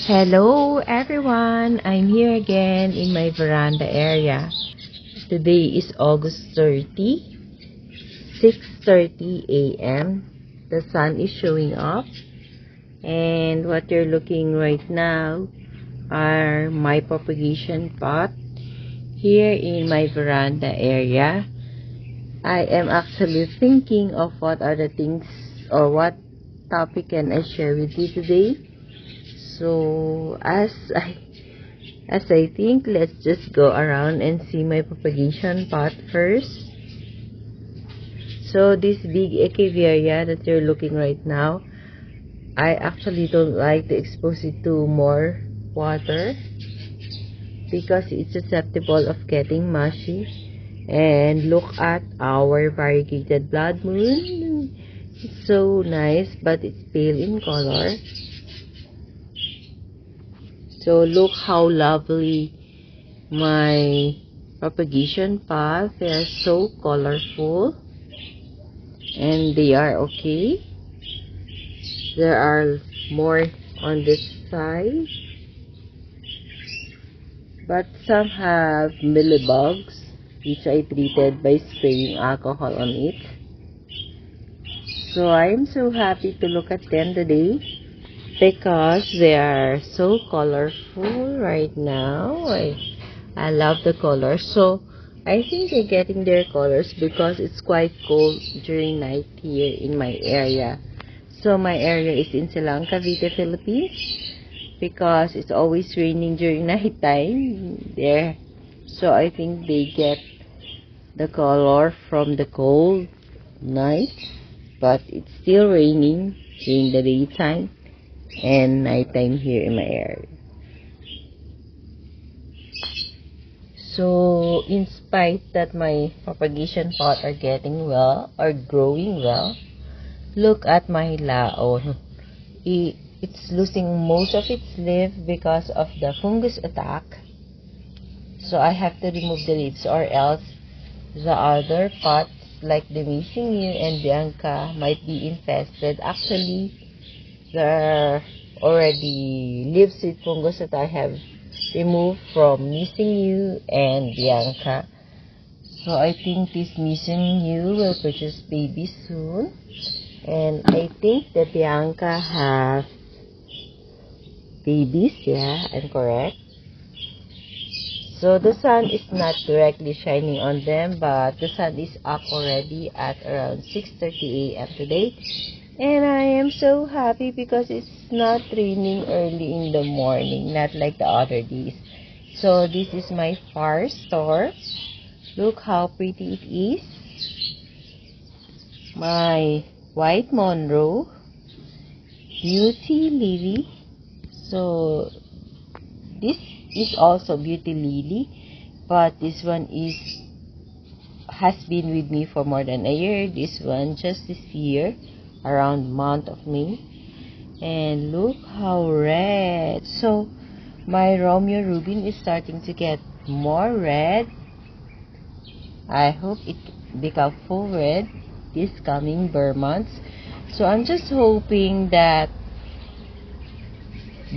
Hello everyone! I'm here again in my veranda area. Today is August 30, 6:30 a.m. The sun is showing up, and what you're looking right now are my propagation pot here in my veranda area. I am actually thinking of what are the things or what topic can I share with you today. So as I think, let's just go around and see my propagation pot first. So this big Echeveria that you're looking right now, I actually don't like to expose it to more water because it's susceptible of getting mushy. And look at our variegated blood moon. It's so nice, but it's pale in color. So look how lovely my propagation path. They are so colorful and they are okay. There are more on this side, but some have mealybugs, which I treated by spraying alcohol on it. So I am so happy to look at them today because they are so colorful right now. I love the colors. So I think they're getting their colors because it's quite cold during night here in my area. So my area is in Silang, Cavite, Philippines, because it's always raining during nighttime there. So I think they get the color from the cold night, but it's still raining during the daytime and nighttime here in my area. So in spite that my propagation pot are getting well or growing well, look at my laon. It's losing most of its leaf because of the fungus attack. So I have to remove the leaves, or else the other pots like the Missing You and Bianca might be infested. Actually, there are already leaves with fungus that I have removed from Missing You and Bianca. So I think this Missing You will produce baby soon. And I think the Bianca have babies. Yeah, I'm correct. So the sun is not directly shining on them, but the sun is up already at around 6:30 a.m. today. And I am so happy because it's not raining early in the morning, not like the other days. So this is my flower store. Look how pretty it is. My white Monroe, Beauty Lily. So this is also Beauty Lily, but this one has been with me for more than a year. This one just this year, around month of May. And look how red. So my Romeo Rubin is starting to get more red. I hope it become full red this coming Burr months. So I'm just hoping that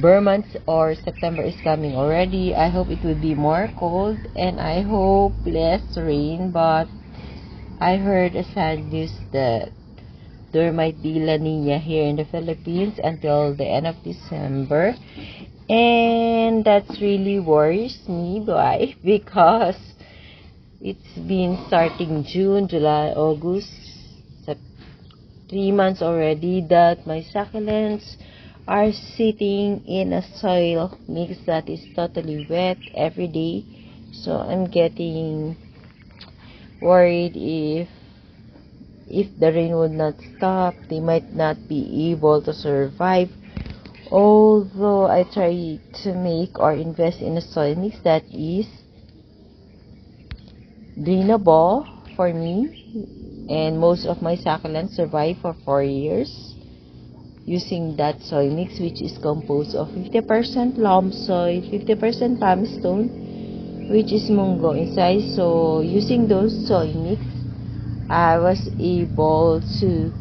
Burr months or September is coming already. I hope it will be more cold and I hope less rain, but I heard a sad news that there might be La Nina here in the Philippines until the end of December, and that's really worries me. Why? Because it's been starting June, July, August, 3 months already that my succulents are sitting in a soil mix that is totally wet every day. So I'm getting worried if the rain would not stop, they might not be able to survive. Although I try to make or invest in a soil mix that is drainable for me, and most of my succulents survive for 4 years using that soil mix, which is composed of 50% loam soil, 50% pumice stone, which is mungo inside. So using those soil mix, I was able to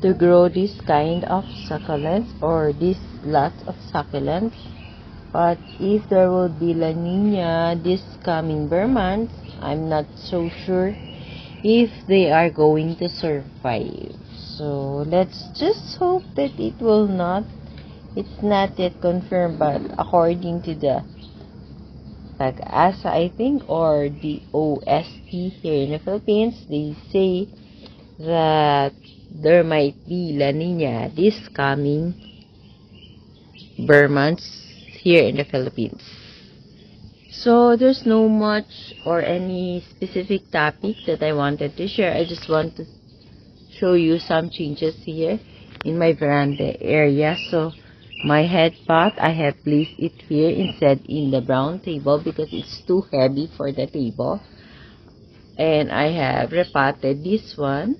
to grow this kind of succulents or these lots of succulents. But if there will be La Nina this coming Burr months, I'm not so sure if they are going to survive. So let's just hope that it will not. It's not yet confirmed, but according to the Pag-asa, I think, or the OST here in the Philippines, they say that there might be La Nina this coming Burr months here in the Philippines. So there's no much or any specific topic that I wanted to share. I just want to show you some changes here in my veranda area. So my head pot, I have placed it here instead in the brown table because it's too heavy for the table. And I have repotted this one.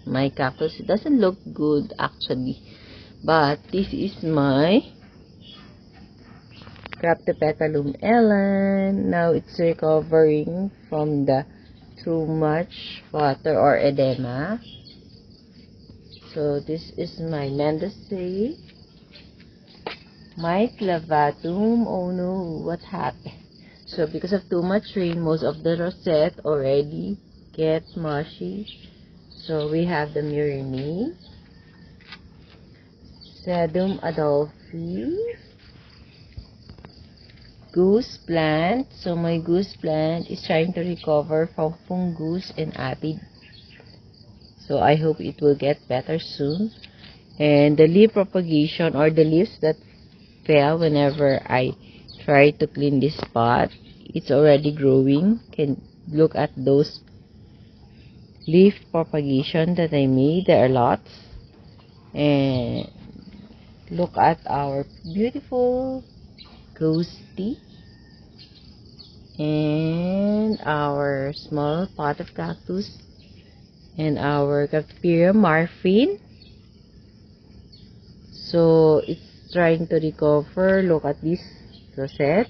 My cactus, it doesn't look good actually. But this is my Cryptopetalum Ellen. Now it's recovering from the too much water or edema. So this is my Mendaceae. My Clavatum, oh no, what happened? So because of too much rain, most of the rosette already get mushy. So we have the Murine, Sedum Adolphi, goose plant. So my goose plant is trying to recover from fungus and aphid. So I hope it will get better soon. And the leaf propagation, or the leaves that fell whenever I try to clean this pot, it's already growing. Can look at those leaf propagation that I made. There are lots. And look at our beautiful ghosty and our small pot of cactus and our Cryptoperia Marfin. So it's trying to recover. Look at this rosette.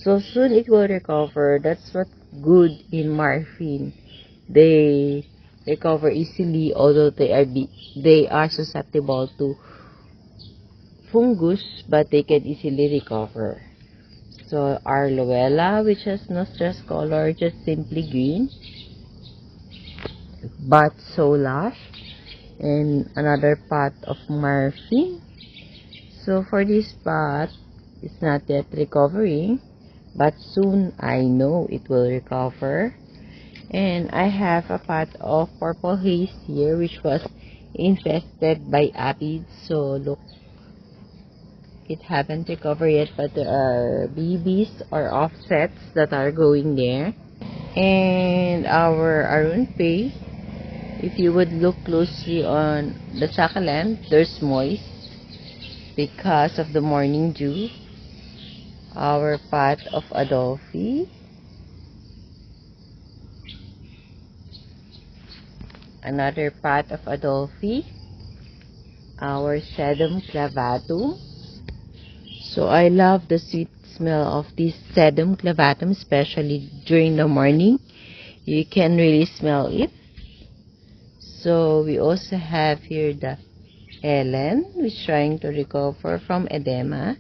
So soon it will recover. That's what's good in Marfin. They recover easily, although they are susceptible to fungus, but they can easily recover. So our Luella, which has no stress color, just simply green, but so lush. And another pot of Marfin. So for this pot, it's not yet recovering, but soon I know it will recover. And I have a pot of purple haze here, which was infested by aphids. So look, it haven't recovered yet, but there are babies or offsets that are going there. And our Arunpei, if you would look closely on the succulent, there's moist because of the morning dew. Our pot of Adolphi, another pot of Adolphi, our Sedum clavatum. So I love the sweet smell of this Sedum clavatum, especially during the morning. You can really smell it. So we also have here the Ellen, which is trying to recover from edema.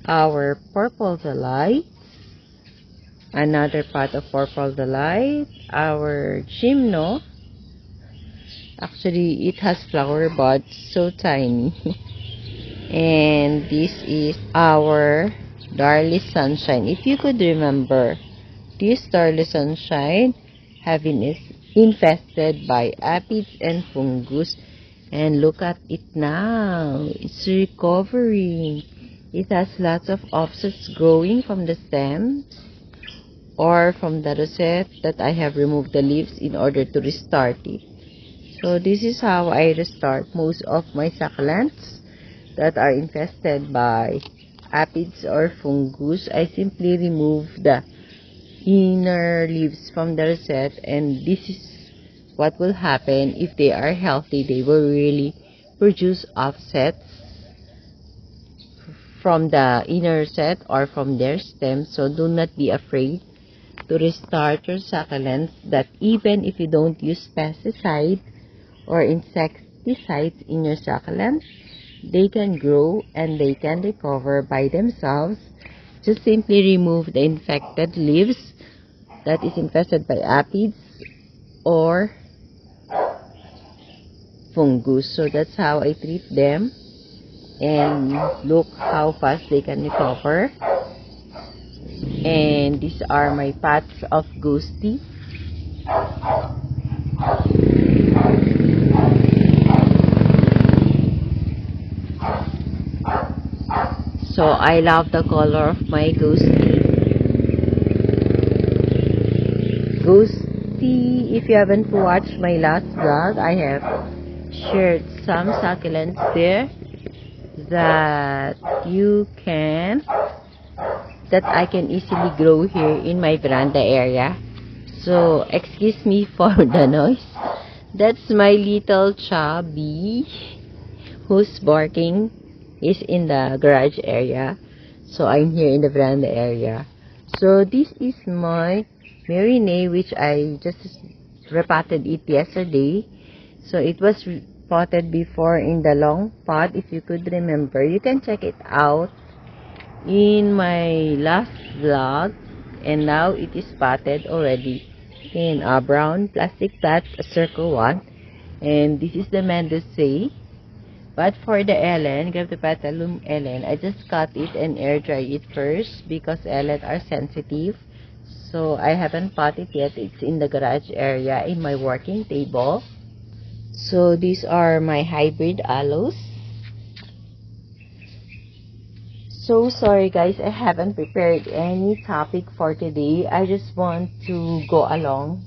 Our Purple Delight, another pot of Purple Delight. Our Gymno, actually it has flower buds, so tiny. And this is our Darly Sunshine. If you could remember, this Darly Sunshine having is infested by aphids and fungus, and look at it now. It's recovering. It has lots of offsets growing from the stems or from the rosette that I have removed the leaves in order to restart it. So this is how I restart most of my succulents that are infested by aphids or fungus. I simply remove the inner leaves from the rosette, and this is what will happen. If they are healthy, they will really produce offsets from the inner rosette or from their stems. So do not be afraid to restart your succulents, that even if you don't use pesticide or insecticides in your succulent, they can grow and they can recover by themselves. Just simply remove the infected leaves that is infested by aphids or fungus. So that's how I treat them, and look how fast they can recover. And these are my pots of ghosty. So I love the color of my ghosty. If you haven't watched my last vlog, I have shared some succulents there that I can easily grow here in my veranda area. So excuse me for the noise. That's my little chubby who's barking. Is in the garage area, so I'm here in the veranda area. So this is my marinade, which I just repotted it yesterday. So it was potted before in the long pot. If you could remember, you can check it out in my last vlog. And now it is potted already in a brown plastic pot, a circle one. And this is the Mendoza. But for the Ellen, Graptopetalum Ellen, I just cut it and air dry it first because Ellen are sensitive. So I haven't potted it yet. It's in the garage area in my working table. So these are my hybrid aloes. So sorry guys, I haven't prepared any topic for today. I just want to go along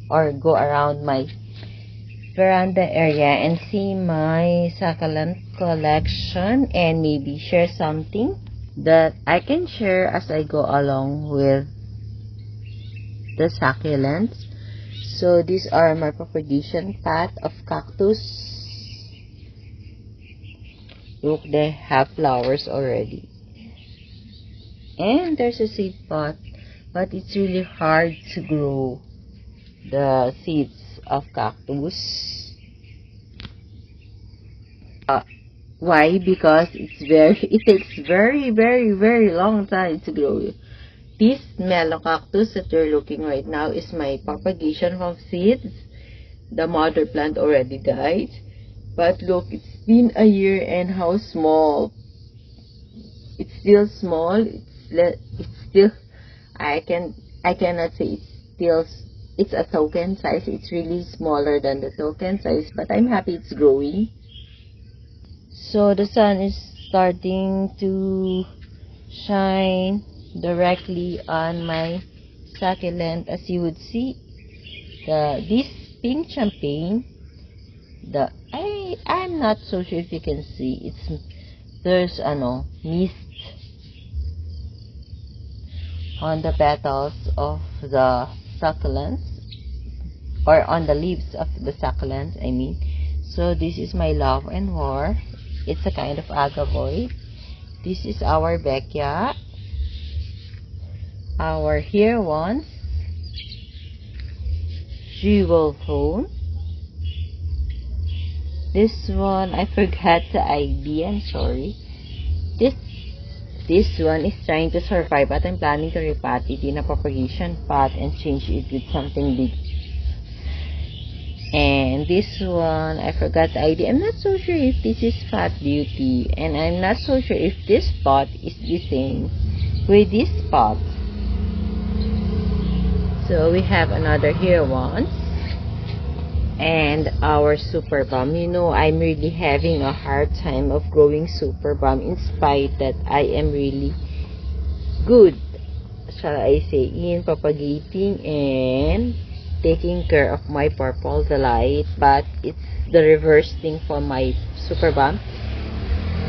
or go around my veranda area and see my succulent collection and maybe share something that I can share as I go along with the succulents. So these are my propagation path of cactus. Look, they have flowers already. And there's a seed pot, but it's really hard to grow the seeds of cactus. Why? Because it takes very long time to grow. This mellow cactus that you're looking right now is my propagation from seeds. The mother plant already died, but look, it's been a year and how small. It's still small. It's still I cannot say it's a token size. It's really smaller than the token size, but I'm happy it's growing. So the sun is starting to shine directly on my succulent, as you would see. This pink champagne, I'm not so sure if you can see. There's mist on the petals of the succulents, or on the leaves of the succulents, I mean. So this is my love and war. It's a kind of agavoid. This is our Beckia, our here ones, jewel phone. This one I forgot the ID, I'm sorry. This one is trying to survive, but I'm planning to repot it in a propagation pot and change it with something big. And this one, I forgot the ID. I'm not so sure if this is Fat Beauty, and I'm not so sure if this pot is the same with this pot. So we have another here once, and our super balm. You know, I'm really having a hard time of growing super balm, in spite that I am really good, shall I say, in propagating and taking care of my purple delight, but it's the reverse thing for my super balm.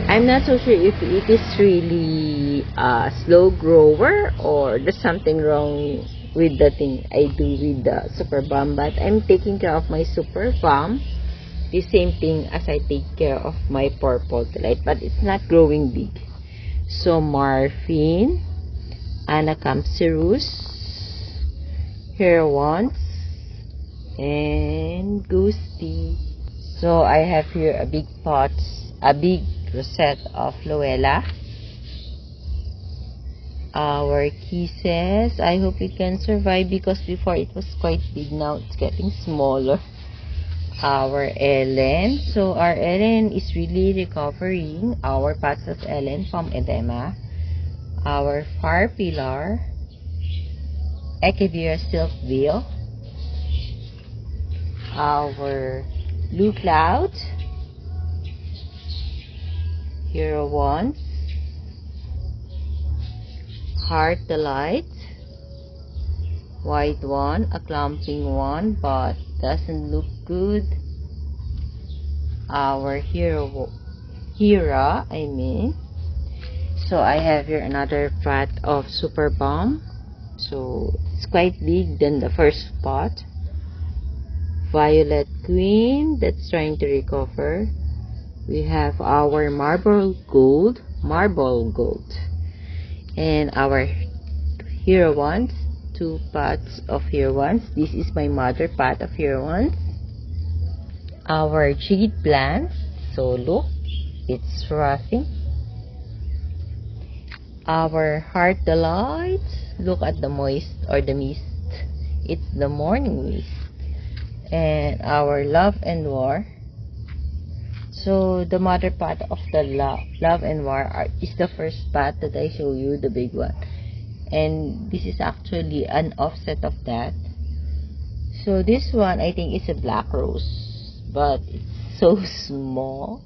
I'm not so sure if it is really a slow grower or there's something wrong with the thing I do with the super balm, but I'm taking care of my super balm the same thing as I take care of my purple delight, but it's not growing big. So Morphine, Anacampsirus, here once, and Ghosty. So I have here a big rosette of Loella. Our kisses, I hope it can survive because before it was quite big, now it's getting smaller. Our Ellen, so our Ellen is really recovering our pots of Ellen from edema. Our far pillar, Echevera silk veil, our blue cloud, hero wands, heart delight, white one, a clumping one but doesn't look good. Our Hera, so I have here another pot of Super Balm, so it's quite big than the first pot. Violet Queen, that's trying to recover. We have our marble gold, and our Hero Wands, 2 pots of Hero Wands. This is my mother pot of Hero Wands. Our jade plant, so look, it's frothing. Our heart delight, look at the moist or the mist, it's the morning mist. And our love and war, so the mother pot of the love and war is the first pot that I show you, the big one, and this is actually an offset of that. So this one I think is a black rose, but it's so small.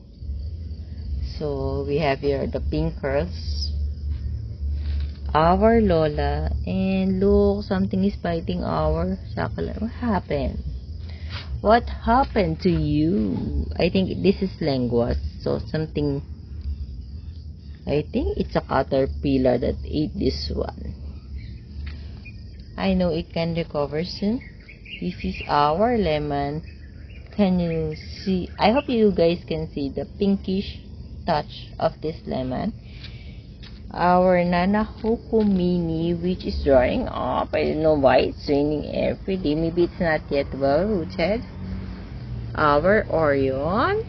So we have here the pink pearls, our Lola, and look, something is biting our succulent. What happened to you? I think this is lenguas, so something, I think it's a caterpillar that ate this one. I know it can recover soon. This is our lemon. Can you see? I hope you guys can see the pinkish touch of this lemon. Our Nanahuku Mini, which is drying up. I don't know why it's raining every day. Maybe it's not yet well rooted. Our Orion,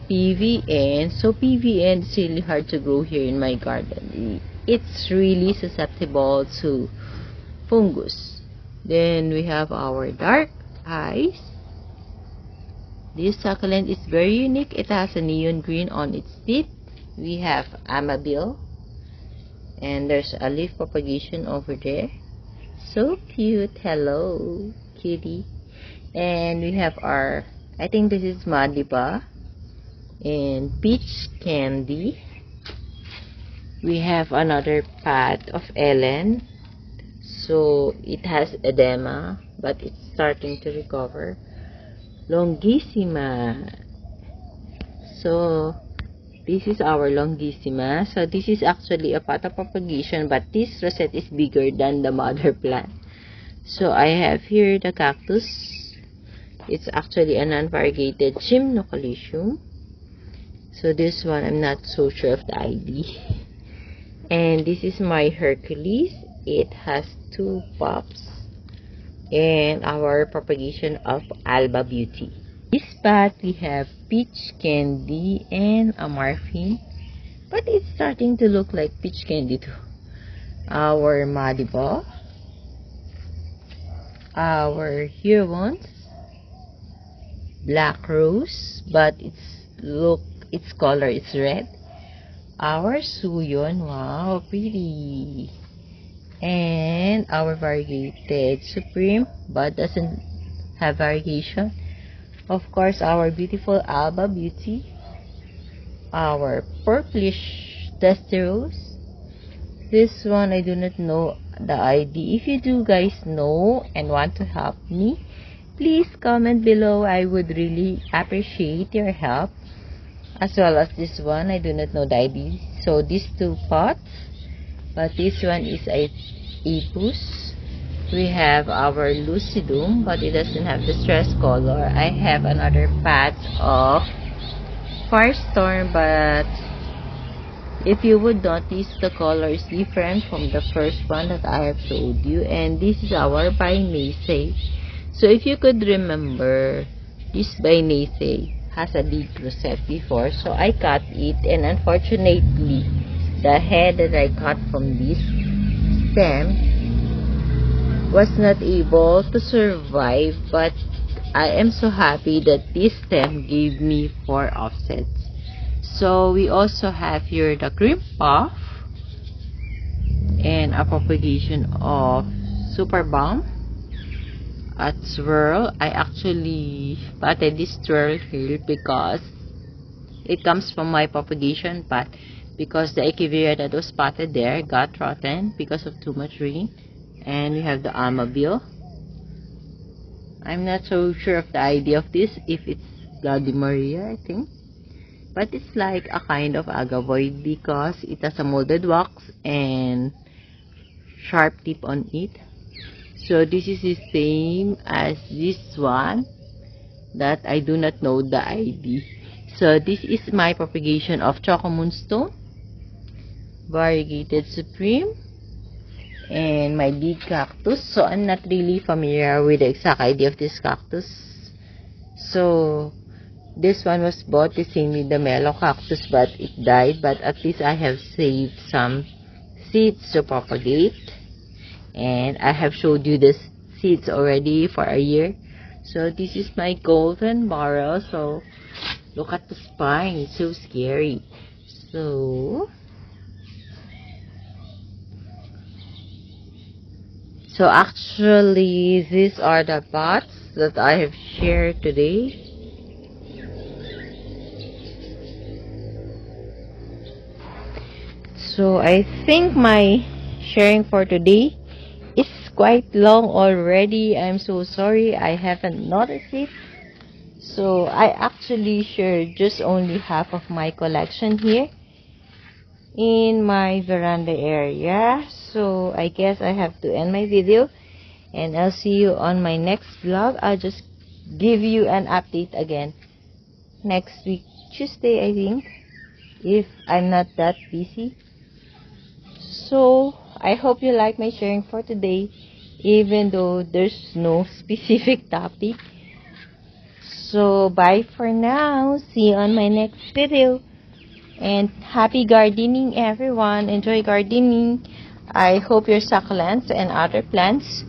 PVN. So PVN is really hard to grow here in my garden. It's really susceptible to fungus. Then we have our dark eyes. This succulent is very unique. It has a neon green on its tip. We have Amabile, and there's a leaf propagation over there. So cute. Hello, kitty. And we have our, I think this is Madiba and peach candy. We have another pot of Ellen. So it has edema, but it's starting to recover. Longissima. So this is our Longissima. So this is actually a pot of propagation, but this rosette is bigger than the mother plant. So I have here the cactus. It's actually a non-variegated Gymnocalycium. So this one, I'm not so sure of the ID. And this is my Hercules. It has 2 pups. And our propagation of Alba Beauty. This pot we have peach candy and a Marfin, but it's starting to look like peach candy too. Our Madiba, our Hero Wands, black rose, but its color is red. Our Suyon, wow, pretty. And our variegated Supreme, but doesn't have variegation. Of course, our beautiful Alba Beauty, our purplish Dusty Rose. This one I do not know the ID. If you do guys know and want to help me, please comment below. I would really appreciate your help. As well as this one, I do not know the ID. So these 2 pots, but this one is a Epus. We have our Lucidum, but it doesn't have the stress color. I have another patch of Firestorm, but if you would notice, the color is different from the first one that I have showed you. And this is our By Macy. So if you could remember, This by Naysay has a big rosette before, so I cut it, and unfortunately the head that I cut from this stem was not able to survive, but I am so happy that this stem gave me 4 offsets. So we also have here the cream puff and a propagation of super balm at swirl. I actually potted this swirl here because it comes from my propagation pot, because the Echeveria that was potted there got rotten because of too much rain. And we have the Amabile. I'm not so sure of the idea of this, if it's Bloody Maria, I think. But it's like a kind of agavoid because it has a molded wax and sharp tip on it. So this is the same as this one that I do not know the ID. So this is my propagation of Choco Moonstone, Variegated Supreme, and my big cactus. So I'm not really familiar with the exact idea of this cactus. So this one was bought the same with the mellow cactus, but it died. But at least I have saved some seeds to propagate, and I have showed you the seeds already for a year. So this is my golden barrel. So look at the spine, it's so scary. So actually these are the pots that I have shared today. So I think my sharing for today is quite long already. I'm so sorry I haven't noticed it. So I actually shared just only half of my collection here in my veranda area. So I guess I have to end my video, and I'll see you on my next vlog. I'll just give you an update again next week, Tuesday, I think, if I'm not that busy. So I hope you like my sharing for today, even though there's no specific topic. So bye for now. See you on my next video. And happy gardening, everyone. Enjoy gardening. I hope your succulents and other plants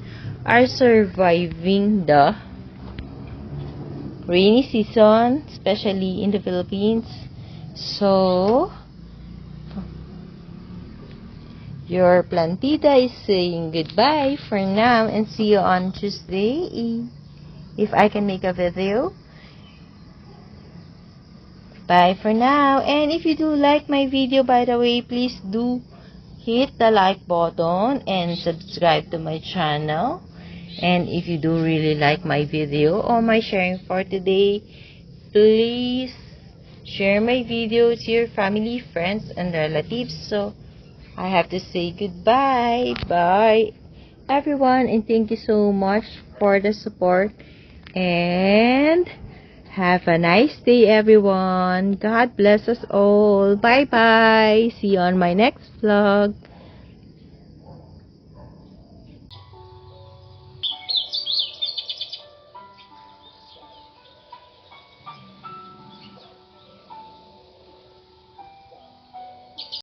are surviving the rainy season, especially in the Philippines. So your plantita is saying goodbye for now, and see you on Tuesday if I can make a video. Bye for now. And if you do like my video, by the way, please do hit the like button and subscribe to my channel. And if you do really like my video or my sharing for today, please share my video to your family, friends, and relatives. So I have to say goodbye. Bye everyone, and thank you so much for the support, and have a nice day, everyone. God bless us all. Bye bye. See you on my next vlog.